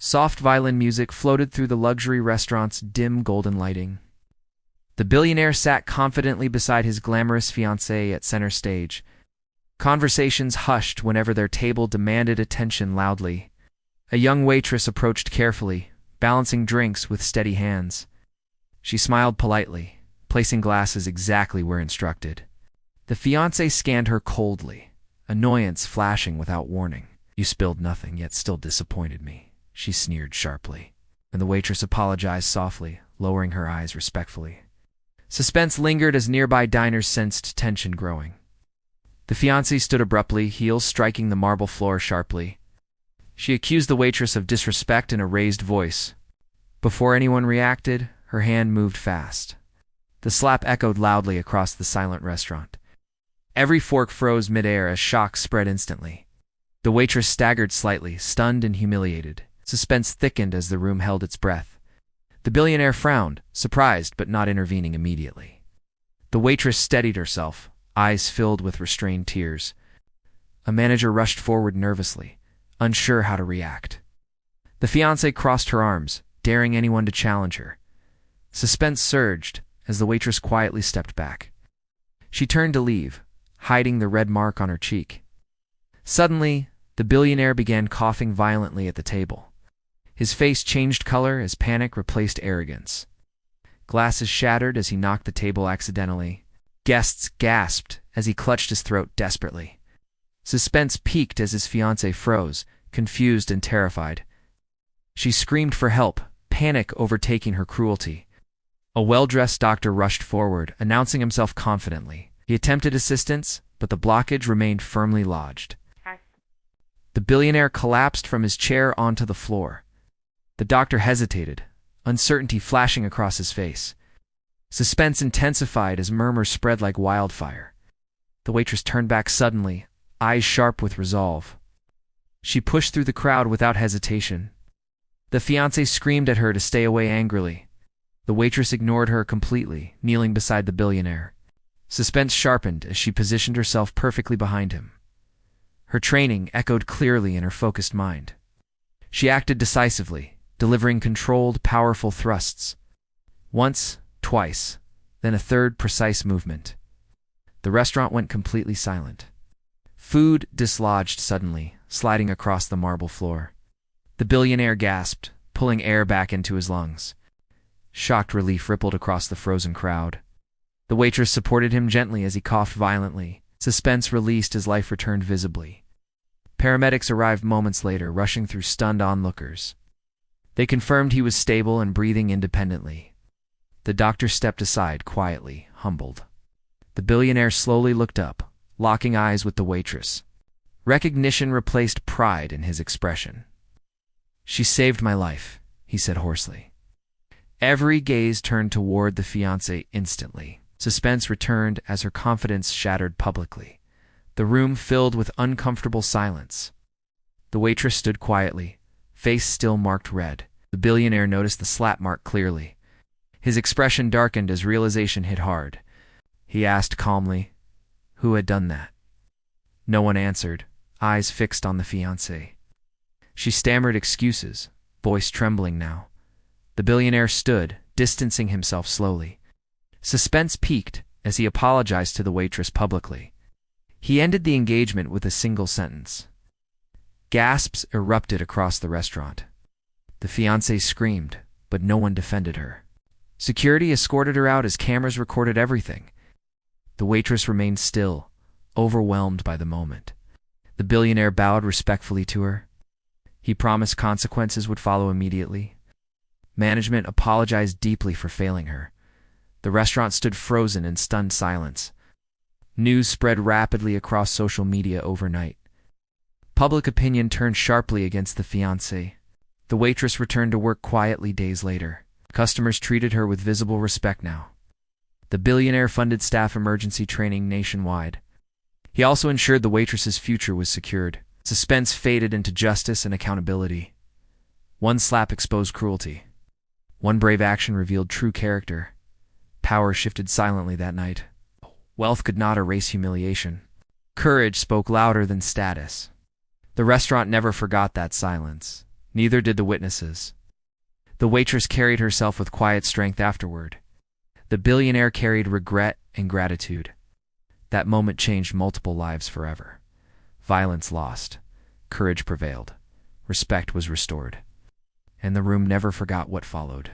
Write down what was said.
Soft violin music floated through the luxury restaurant's dim golden lighting. The billionaire sat confidently beside his glamorous fiancée at center stage. Conversations hushed whenever their table demanded attention loudly. A young waitress approached carefully, balancing drinks with steady hands. She smiled politely, placing glasses exactly where instructed. The fiancée scanned her coldly, annoyance flashing without warning. "You spilled nothing, yet still disappointed me," she sneered sharply, and the waitress apologized softly, lowering her eyes respectfully. Suspense lingered as nearby diners sensed tension growing. The fiancée stood abruptly, heels striking the marble floor sharply. She accused the waitress of disrespect in a raised voice. Before anyone reacted, her hand moved fast. The slap echoed loudly across the silent restaurant. Every fork froze midair as shock spread instantly. The waitress staggered slightly, stunned and humiliated. Suspense thickened as the room held its breath. The billionaire frowned, surprised but not intervening immediately. The waitress steadied herself, eyes filled with restrained tears. A manager rushed forward nervously, unsure how to react. The fiancée crossed her arms, daring anyone to challenge her. Suspense surged as the waitress quietly stepped back. She turned to leave, hiding the red mark on her cheek. Suddenly, the billionaire began coughing violently at the table. His face changed color as panic replaced arrogance. Glasses shattered as he knocked the table accidentally. Guests gasped as he clutched his throat desperately. Suspense peaked as his fiancée froze, confused and terrified. She screamed for help, panic overtaking her cruelty. A well-dressed doctor rushed forward, announcing himself confidently. He attempted assistance, but the blockage remained firmly lodged. The billionaire collapsed from his chair onto the floor. The doctor hesitated, uncertainty flashing across his face. Suspense intensified as murmurs spread like wildfire. The waitress turned back suddenly, eyes sharp with resolve. She pushed through the crowd without hesitation. The fiancé screamed at her to stay away angrily. The waitress ignored her completely, kneeling beside the billionaire. Suspense sharpened as she positioned herself perfectly behind him. Her training echoed clearly in her focused mind. She acted decisively, delivering controlled, powerful thrusts. Once, twice, then a third precise movement. The restaurant went completely silent. Food dislodged suddenly, sliding across the marble floor. The billionaire gasped, pulling air back into his lungs. Shocked relief rippled across the frozen crowd. The waitress supported him gently as he coughed violently. Suspense released as life returned visibly. Paramedics arrived moments later, rushing through stunned onlookers. They confirmed he was stable and breathing independently. The doctor stepped aside quietly, humbled. The billionaire slowly looked up, locking eyes with the waitress. Recognition replaced pride in his expression. "She saved my life," he said hoarsely. Every gaze turned toward the fiancée instantly. Suspense returned as her confidence shattered publicly. The room filled with uncomfortable silence. The waitress stood quietly, face still marked red. The billionaire noticed the slap mark clearly. His expression darkened as realization hit hard. He asked calmly, "Who had done that?" No one answered, eyes fixed on the fiancée. She stammered excuses, voice trembling now. The billionaire stood, distancing himself slowly. Suspense peaked as he apologized to the waitress publicly. He ended the engagement with a single sentence. Gasps erupted across the restaurant. The fiancée screamed, but no one defended her. Security escorted her out as cameras recorded everything. The waitress remained still, overwhelmed by the moment. The billionaire bowed respectfully to her. He promised consequences would follow immediately. Management apologized deeply for failing her. The restaurant stood frozen in stunned silence. News spread rapidly across social media overnight. Public opinion turned sharply against the fiancée. The waitress returned to work quietly days later. Customers treated her with visible respect now. The billionaire funded staff emergency training nationwide. He also ensured the waitress's future was secured. Suspense faded into justice and accountability. One slap exposed cruelty. One brave action revealed true character. Power shifted silently that night. Wealth could not erase humiliation. Courage spoke louder than status. The restaurant never forgot that silence, Neither did the witnesses. The waitress carried herself with quiet strength afterward. The billionaire carried regret and gratitude. That moment changed multiple lives forever. Violence lost. Courage prevailed. Respect was restored. And the room never forgot what followed.